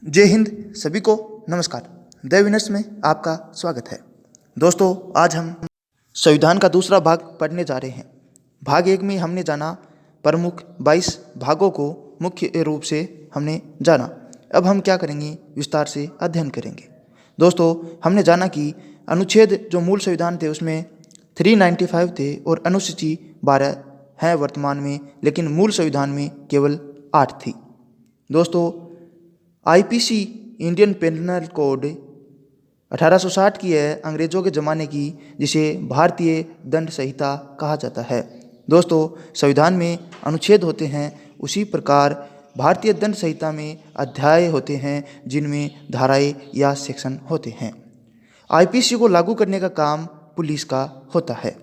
जय हिंद सभी को नमस्कार। द विनर्स में आपका स्वागत है। दोस्तों, आज हम संविधान का दूसरा भाग पढ़ने जा रहे हैं। भाग एक में हमने जाना प्रमुख 22 भागों को मुख्य रूप से हमने जाना। अब हम क्या करेंगे, विस्तार से अध्ययन करेंगे। दोस्तों, हमने जाना कि अनुच्छेद जो मूल संविधान थे उसमें 395 थे और अनुसूची 12 हैं वर्तमान में, लेकिन मूल संविधान में केवल 8 थी। दोस्तों, आईपीसी इंडियन पेनल कोड 1860 की है, अंग्रेज़ों के ज़माने की, जिसे भारतीय दंड संहिता कहा जाता है। दोस्तों, संविधान में अनुच्छेद होते हैं, उसी प्रकार भारतीय दंड संहिता में अध्याय होते हैं जिनमें धाराएं या सेक्शन होते हैं। आईपीसी को लागू करने का काम पुलिस का होता है।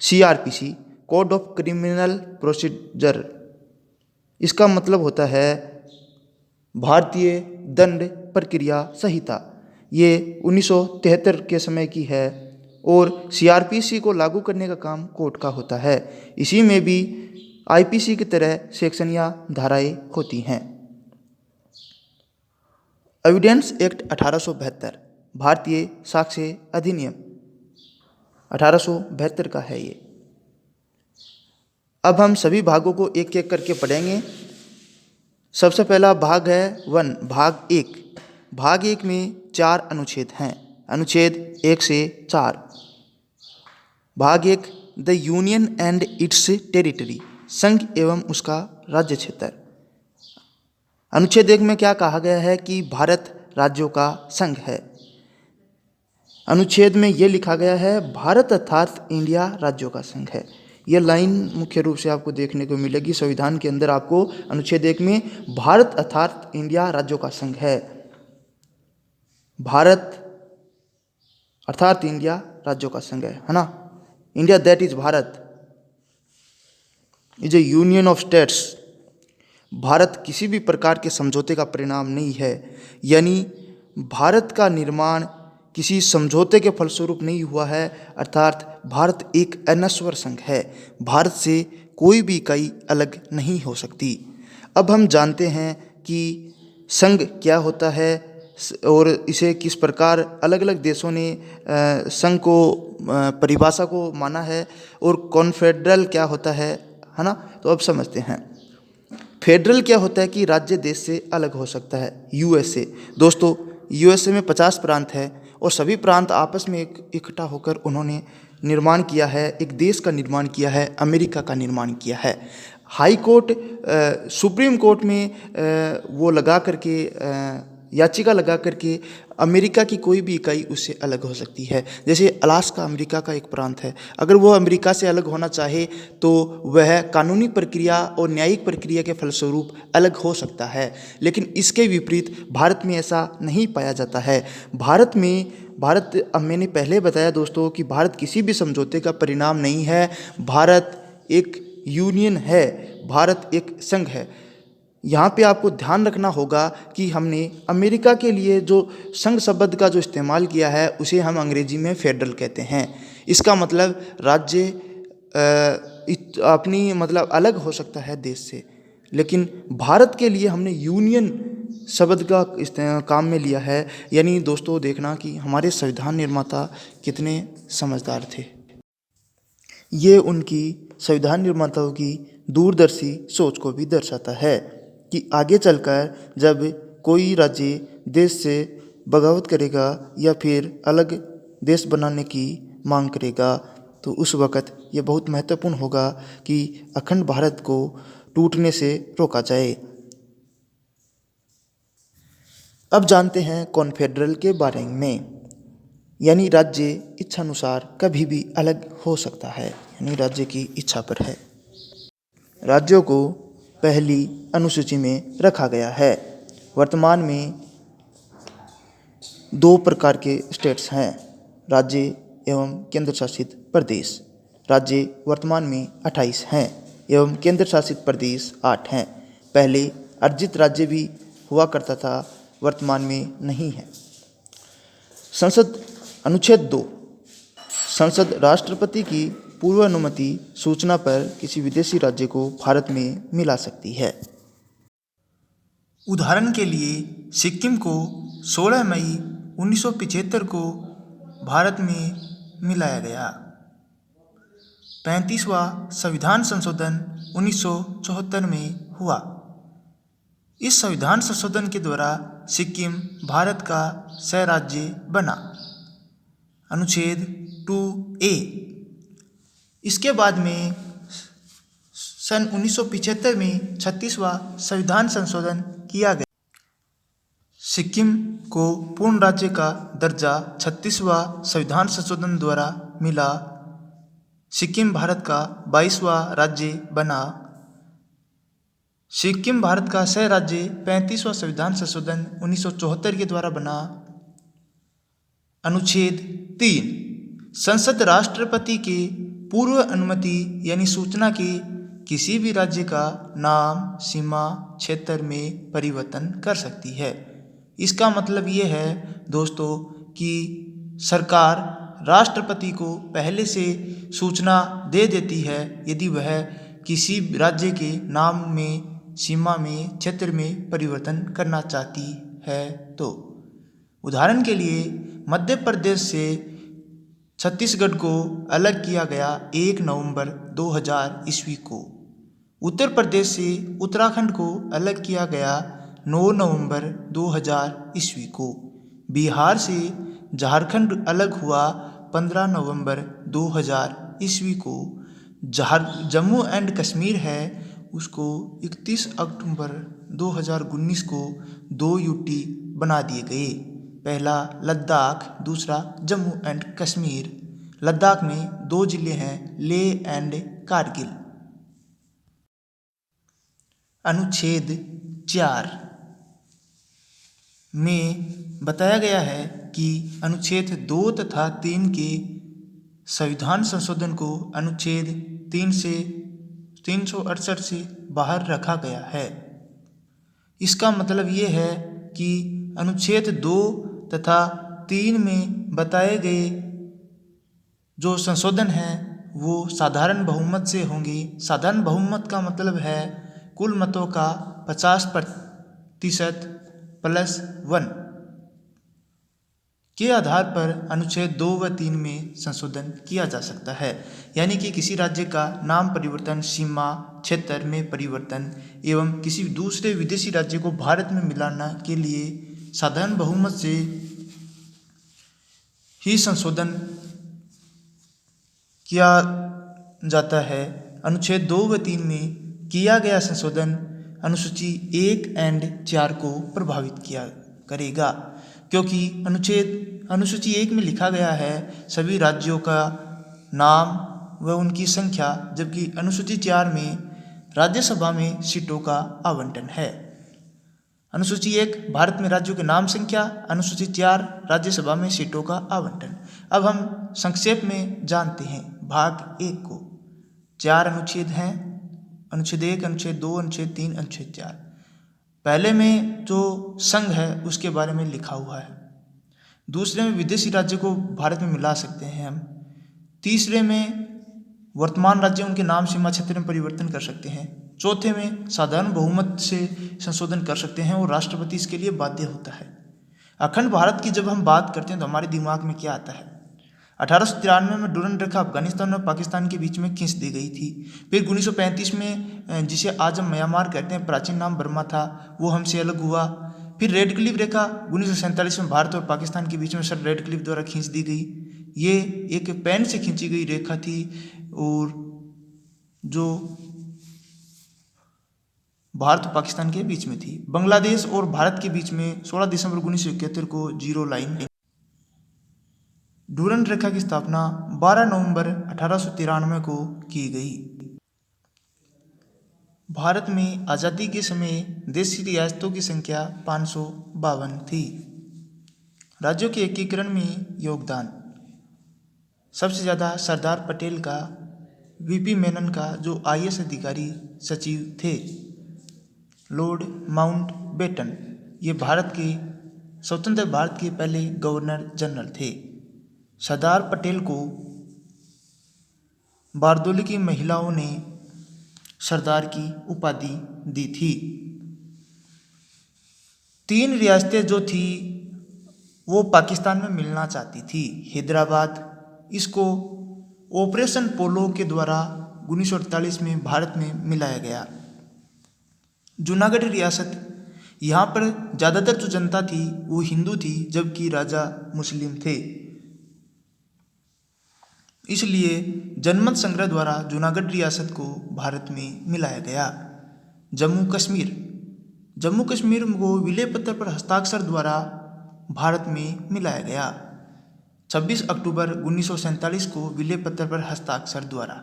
CrPC, code of criminal procedure, इसका मतलब होता है भारतीय दंड प्रक्रिया संहिता। ये 1973 के समय की है और सीआरपीसी को लागू करने का काम कोर्ट का होता है। इसी में भी आईपीसी की तरह सेक्शन या धाराएं होती हैं। एविडेंस एक्ट 1872, भारतीय साक्ष्य अधिनियम 1872 का है ये। अब हम सभी भागों को एक एक करके पढ़ेंगे। सबसे पहला भाग है भाग एक। भाग एक में 4 अनुच्छेद हैं, अनुच्छेद 1 से 4। भाग एक, the union and it's territory, संघ एवं उसका राज्य क्षेत्र। अनुच्छेद 1 में क्या कहा गया है कि भारत राज्यों का संघ है। अनुच्छेद में ये लिखा गया है भारत अर्थात इंडिया राज्यों का संघ है। यह लाइन मुख्य रूप से आपको देखने को मिलेगी संविधान के अंदर। आपको अनुच्छेद 1 में भारत अर्थात इंडिया राज्यों का संघ है, भारत अर्थात इंडिया राज्यों का संघ है ना। India that is Bharat is A union of states. Bharat किसी भी प्रकार के समझौते का परिणाम नहीं है, यानी भारत का निर्माण किसी समझौते के फलस्वरूप नहीं हुआ है, अर्थात भारत एक अनश्वर संघ है। भारत से कोई भी इकाई अलग नहीं हो सकती। अब हम जानते हैं कि संघ क्या होता है और इसे किस प्रकार अलग अलग देशों ने संघ को परिभाषा को माना है, और कॉन्फेडरल क्या होता है ना। तो अब समझते हैं। फेडरल क्या होता है कि राज्य देश से अलग हो सकता है। यूएसए, दोस्तों यूएसए में 50 प्रांत है और सभी प्रांत आपस में इकट्ठा होकर उन्होंने निर्माण किया है, एक देश का निर्माण किया है, अमेरिका का निर्माण किया है। हाई कोर्ट सुप्रीम कोर्ट में वो लगा करके याचिका लगा करके अमेरिका की कोई भी इकाई उससे अलग हो सकती है। जैसे अलास्का अमेरिका का एक प्रांत है, अगर वो अमेरिका से अलग होना चाहे तो वह कानूनी प्रक्रिया और न्यायिक प्रक्रिया के फलस्वरूप अलग हो सकता है, लेकिन इसके विपरीत भारत में ऐसा नहीं पाया जाता है। अब मैंने पहले बताया दोस्तों कि भारत किसी भी समझौते का परिणाम नहीं है। भारत एक यूनियन है, भारत एक संघ है। यहाँ पे आपको ध्यान रखना होगा कि हमने अमेरिका के लिए जो संघ शब्द का जो इस्तेमाल किया है उसे हम अंग्रेजी में फेडरल कहते हैं। इसका मतलब राज्य अपनी मतलब अलग हो सकता है देश से, लेकिन भारत के लिए हमने यूनियन शब्द का काम में लिया है। यानी दोस्तों देखना कि हमारे संविधान निर्माता कितने समझदार थे। ये उनकी संविधान निर्माताओं की दूरदर्शी सोच को भी दर्शाता है कि आगे चलकर जब कोई राज्य देश से बगावत करेगा या फिर अलग देश बनाने की मांग करेगा तो उस वक़्त ये बहुत महत्वपूर्ण होगा कि अखंड भारत को टूटने से रोका जाए। अब जानते हैं कॉन्फेडरल के बारे में, यानी राज्य इच्छानुसार कभी भी अलग हो सकता है, यानी राज्य की इच्छा पर है। राज्यों को पहली अनुसूची में रखा गया है। वर्तमान में 2 प्रकार के स्टेट्स हैं, राज्य एवं केंद्र शासित प्रदेश। राज्य वर्तमान में 28 हैं एवं केंद्र शासित प्रदेश 8 हैं। पहले अर्जित राज्य भी हुआ करता था, वर्तमान में नहीं है। संसद, अनुच्छेद 2, संसद राष्ट्रपति की पूर्व अनुमति सूचना पर किसी विदेशी राज्य को भारत में मिला सकती है। उदाहरण के लिए सिक्किम को 16 मई 1975 को भारत में मिलाया गया। 35वां संविधान संशोधन 1974 में हुआ। इस संविधान संशोधन के द्वारा सिक्किम भारत का सह राज्य बना। अनुच्छेद 2A। इसके बाद में सन 1975 में 36वां संविधान संशोधन किया गया। सिक्किम को पूर्ण राज्य का दर्जा 36वां संविधान संशोधन द्वारा मिला। सिक्किम भारत का 22वां राज्य बना। सिक्किम भारत का सह राज्य 35वां संविधान संशोधन 1974 के द्वारा बना। अनुच्छेद 3। संसद राष्ट्रपति के पूर्व अनुमति यानी सूचना के किसी भी राज्य का नाम, सीमा, क्षेत्र में परिवर्तन कर सकती है। इसका मतलब ये है दोस्तों कि सरकार राष्ट्रपति को पहले से सूचना दे देती है यदि वह किसी राज्य के नाम में, सीमा में, क्षेत्र में परिवर्तन करना चाहती है तो। उदाहरण के लिए मध्य प्रदेश से छत्तीसगढ़ को अलग किया गया 1 नवंबर 2000 ईस्वी को। उत्तर प्रदेश से उत्तराखंड को अलग किया गया 9 नवंबर 2000 ईस्वी को। बिहार से झारखंड अलग हुआ 15 नवंबर 2000 ईस्वी को। जम्मू एंड कश्मीर है उसको 31 अक्टूबर 2019 को 2 यूटी बना दिए गए। पहला लद्दाख, दूसरा जम्मू एंड कश्मीर। लद्दाख में 2 जिले हैं, लेह एंड कारगिल। अनुच्छेद 4 में बताया गया है कि अनुच्छेद 2 तथा 3 के संविधान संशोधन को अनुच्छेद 3 से 368 से बाहर रखा गया है। इसका मतलब ये है कि अनुच्छेद 2 तथा 3 में बताए गए जो संशोधन हैं वो साधारण बहुमत से होंगे। साधारण बहुमत का मतलब है कुल मतों का 50% +1 के आधार पर अनुच्छेद 2 व 3 में संशोधन किया जा सकता है। यानी कि किसी राज्य का नाम परिवर्तन, सीमा, क्षेत्र में परिवर्तन एवं किसी दूसरे विदेशी राज्य को भारत में मिलाना के लिए साधारण बहुमत से ही संशोधन किया जाता है। अनुच्छेद 2 व 3 में किया गया संशोधन अनुसूची 1 एंड 4 को प्रभावित किया करेगा, क्योंकि अनुसूची 1 में लिखा गया है सभी राज्यों का नाम व उनकी संख्या, जबकि अनुसूची 4 में राज्यसभा में सीटों का आवंटन है। अनुसूची 1 भारत में राज्यों के नाम, संख्या, अनुसूची 4 राज्यसभा में सीटों का आवंटन। अब हम संक्षेप में जानते हैं भाग 1 को। 4 अनुच्छेद हैं, अनुच्छेद 1, अनुच्छेद 2, अनुच्छेद 3, अनुच्छेद 4। पहले में जो संघ है उसके बारे में लिखा हुआ है। दूसरे में विदेशी राज्य को भारत में मिला सकते हैं हम। तीसरे में वर्तमान राज्य, उनके नाम, सीमा, क्षेत्र में परिवर्तन कर सकते हैं। चौथे में साधारण बहुमत से संशोधन कर सकते हैं और राष्ट्रपति इसके लिए बाध्य होता है। अखंड भारत की जब हम बात करते हैं तो हमारे दिमाग में क्या आता है? 1893 में डूरंड रेखा अफगानिस्तान और पाकिस्तान के बीच में खींच दी गई थी। फिर 1935 में जिसे आज हम म्यांमार कहते हैं, प्राचीन नाम बर्मा था, वो हमसे अलग हुआ। फिर रेड क्लिफ रेखा 1947 में भारत और पाकिस्तान के बीच में सर रेड क्लिफ द्वारा खींच दी गई। ये एक पेन से खींची गई रेखा थी और जो भारत और पाकिस्तान के बीच में थी। बांग्लादेश और भारत के बीच में 16 दिसंबर 1971 को जीरो लाइन है। डूरंड रेखा की स्थापना 12 नवंबर 1893 को की गई। भारत में आज़ादी के समय देश की रियासतों की संख्या 552 थी। राज्यों के एकीकरण में योगदान सबसे ज़्यादा सरदार पटेल का, वीपी मेनन का जो आईएएस अधिकारी सचिव थे, लॉर्ड माउंटबेटन, ये भारत के स्वतंत्र भारत के पहले गवर्नर जनरल थे। सरदार पटेल को बारदोली की महिलाओं ने सरदार की उपाधि दी थी। 3 रियासतें जो थी वो पाकिस्तान में मिलना चाहती थी। हैदराबाद, इसको ऑपरेशन पोलो के द्वारा 1948 में भारत में मिलाया गया। जूनागढ़ रियासत, यहाँ पर ज़्यादातर जो जनता थी वो हिंदू थी, जबकि राजा मुस्लिम थे। इसलिए जनमत संग्रह द्वारा जूनागढ़ रियासत को भारत में मिलाया गया। जम्मू कश्मीर, जम्मू कश्मीर को विलय पत्र पर हस्ताक्षर द्वारा भारत में मिलाया गया। 26 अक्टूबर 1947 को विलय पत्र पर हस्ताक्षर द्वारा।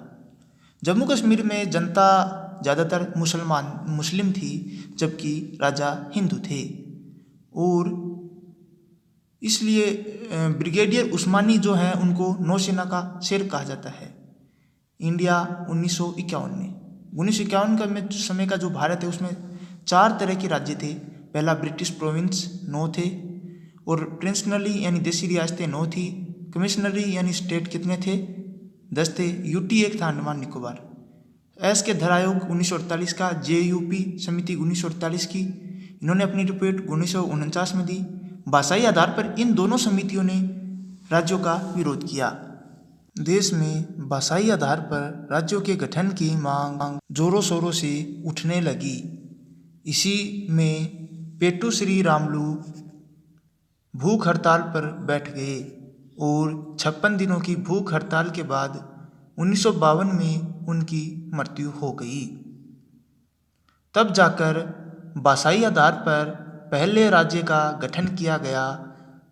जम्मू कश्मीर में जनता ज़्यादातर मुस्लिम थी, जबकि राजा हिंदू थे, और इसलिए ब्रिगेडियर उस्मानी जो हैं उनको नौसेना का शेर कहा जाता है। इंडिया 1951 में, 1951 का में समय का जो भारत है उसमें 4 तरह के राज्य थे। पहला ब्रिटिश प्रोविंस 9 थे, और प्रिंसनली यानी देशी रियासतें 9 थी। कमिश्नरी यानी स्टेट कितने थे? 10 थे। यूटी एक था, अंडमान निकोबार। एस के धर आयोग 1948 का, जेयूपी समिति 1948 की, इन्होंने अपनी रिपोर्ट 1949 में दी। भाषाई आधार पर इन दोनों समितियों ने राज्यों का विरोध किया। देश में भाषाई आधार पर राज्यों के गठन की मांग जोरों शोरों से उठने लगी। इसी में पेटू श्री रामलू भूख हड़ताल पर बैठ गए, और 56 दिनों की भूख हड़ताल के बाद 1952 में उनकी मृत्यु हो गई। तब जाकर भाषाई आधार पर पहले राज्य का गठन किया गया।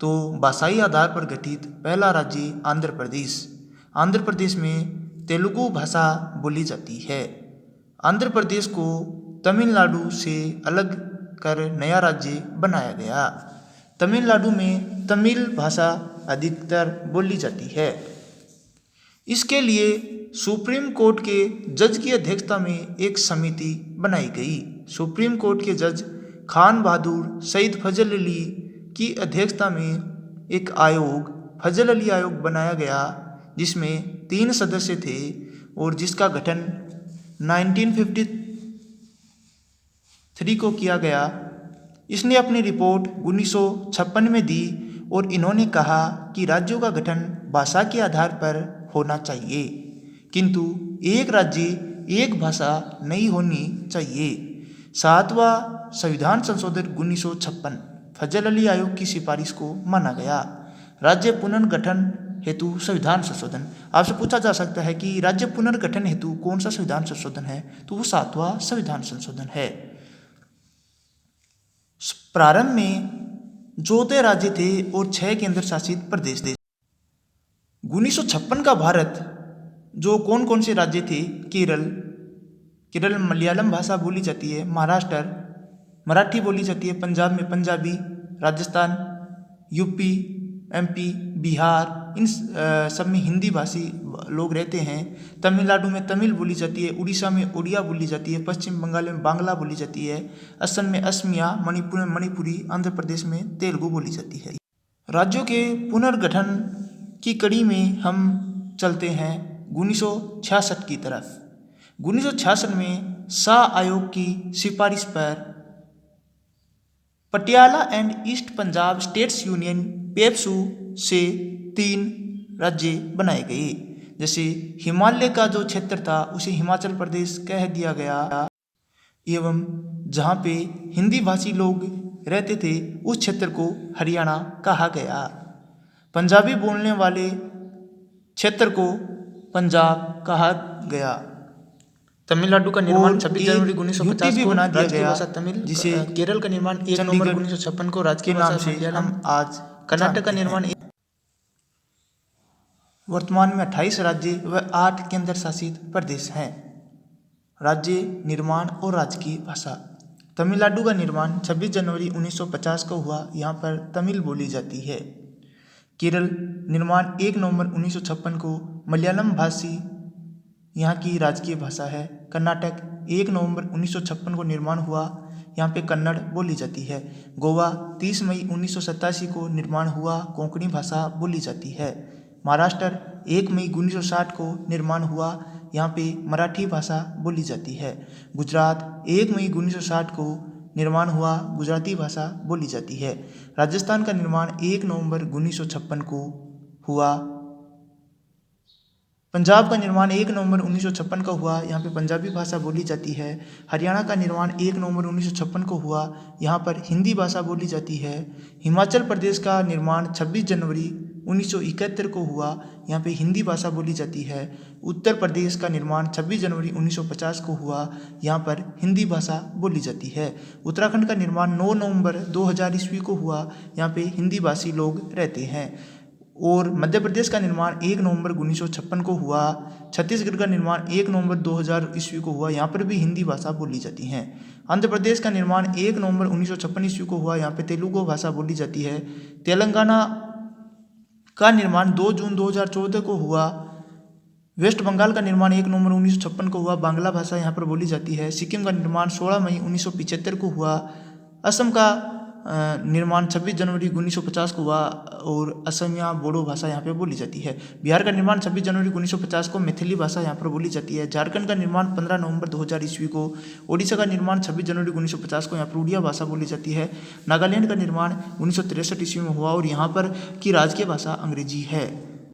तो भाषाई आधार पर गठित पहला राज्य आंध्र प्रदेश। आंध्र प्रदेश में तेलुगु भाषा बोली जाती है। आंध्र प्रदेश को तमिलनाडु से अलग कर नया राज्य बनाया गया। तमिलनाडु में तमिल भाषा अधिकतर बोली जाती है। इसके लिए सुप्रीम कोर्ट के जज की अध्यक्षता में एक समिति बनाई गई। सुप्रीम कोर्ट के जज खान बहादुर सईद फजल अली की अध्यक्षता में एक आयोग, फजल अली आयोग बनाया गया, जिसमें 3 सदस्य थे, और जिसका गठन 1953 को किया गया। इसने अपनी रिपोर्ट 1956 में दी, और इन्होंने कहा कि राज्यों का गठन भाषा के आधार पर होना चाहिए, किंतु एक राज्य एक भाषा नहीं होनी चाहिए। 7वां संविधान संशोधन 1956 फजल अली आयोग की सिफारिश को माना गया। राज्य पुनर्गठन हेतु संविधान संशोधन। आपसे पूछा जा सकता है कि राज्य पुनर्गठन हेतु कौन सा संविधान संशोधन है, तो वो 7वां संविधान संशोधन है। प्रारंभ में 14 राज्य थे और 6 केंद्र शासित प्रदेश थे। 1956 का भारत जो कौन कौन से राज्य थे? केरल मलयालम भाषा बोली जाती है। महाराष्ट्र मराठी बोली जाती है। पंजाब में पंजाबी, राजस्थान, यूपी, एमपी, बिहार, इन सब में हिंदी भाषी लोग रहते हैं। तमिलनाडु में तमिल बोली जाती है। उड़ीसा में उड़िया बोली जाती है। पश्चिम बंगाल में बांग्ला बोली जाती है। असम में असमिया, मणिपुर में मणिपुरी, आंध्र प्रदेश में तेलुगु बोली जाती है। राज्यों के पुनर्गठन की कड़ी में हम चलते हैं 1966 की तरफ। 1966 में शाह आयोग की सिफारिश पर Patiala and east Punjab states union PEPSU से 3 राज्य बनाए गए। जैसे हिमालय का जो क्षेत्र था उसे हिमाचल प्रदेश कह दिया गया, एवं जहाँ पे हिंदी भाषी लोग रहते थे उस क्षेत्र को हरियाणा कहा गया। पंजाबी बोलने वाले क्षेत्र को पंजाब कहा गया। तमिलनाडु का निर्माण 26 जनवरी 1950 को बना दिया राजकीय गया, भाषा तमिल, जिसे केरल का निर्माण 1 नवंबर 1956 को राजकीय नाम भाषा से मलयालम, हम आज कर्नाटक का निर्माण वर्तमान में 28 राज्य व 8 केंद्र शासित प्रदेश हैं। राज्य निर्माण और राजकीय भाषा। तमिलनाडु का निर्माण 26 जनवरी 1950 को हुआ। यहाँ पर तमिल बोली जाती है। केरल निर्माण 1 नवंबर 1956 को मलयालम भाषी यहाँ की राजकीय भाषा है। कर्नाटक 1 नवंबर 1956 को निर्माण हुआ। यहाँ पे कन्नड़ बोली जाती है। गोवा 30 मई 1987 को निर्माण हुआ। कोंकणी भाषा बोली जाती है। महाराष्ट्र 1 मई 1960 को निर्माण हुआ। यहाँ पे मराठी भाषा बोली जाती है। गुजरात 1 मई 1960 को निर्माण हुआ, गुजराती भाषा बोली जाती है। राजस्थान का निर्माण 1 नवंबर 1956 को हुआ। पंजाब का निर्माण 1 नवंबर 1956 को हुआ, यहाँ पे पंजाबी भाषा बोली जाती है। हरियाणा का निर्माण 1 नवंबर 1956 को हुआ, यहाँ पर हिंदी भाषा बोली जाती है। हिमाचल प्रदेश का निर्माण 26 जनवरी 1971 को हुआ, यहाँ पे हिंदी भाषा बोली जाती है। उत्तर प्रदेश का निर्माण 26 जनवरी 1950 को हुआ, यहाँ पर हिंदी भाषा बोली जाती है। उत्तराखंड का निर्माण 9 नवंबर 2000 ईस्वी को हुआ, यहाँ पे हिंदी भाषी लोग रहते हैं। और मध्य प्रदेश का निर्माण 1 नवंबर 1956 को हुआ। छत्तीसगढ़ का निर्माण 1 नवंबर 2000 ईस्वी को हुआ, यहाँ पर भी हिंदी भाषा बोली जाती है। आंध्र प्रदेश का निर्माण 1 नवंबर 1956 ईस्वी को हुआ, यहाँ पे तेलुगु भाषा बोली जाती है। तेलंगाना का निर्माण 2 जून 2014 को हुआ। वेस्ट बंगाल का निर्माण 1 नवंबर 1956 को हुआ, बांग्ला भाषा यहाँ पर बोली जाती है। सिक्किम का निर्माण 16 मई 1975 को हुआ। असम का निर्माण 26 जनवरी 1950 को हुआ और असमिया बोडो भाषा यहाँ पे बोली जाती है। बिहार का निर्माण 26 जनवरी 1950 को मैथिली भाषा यहाँ पर बोली जाती है। झारखंड का निर्माण 15 नवंबर 2000 ईस्वी को। ओडिशा का निर्माण 26 जनवरी 1950 को, यहाँ पर उड़िया भाषा बोली जाती है। नागालैंड का निर्माण 1963 ईस्वी में हुआ और यहाँ पर की राजकीय भाषा अंग्रेजी है।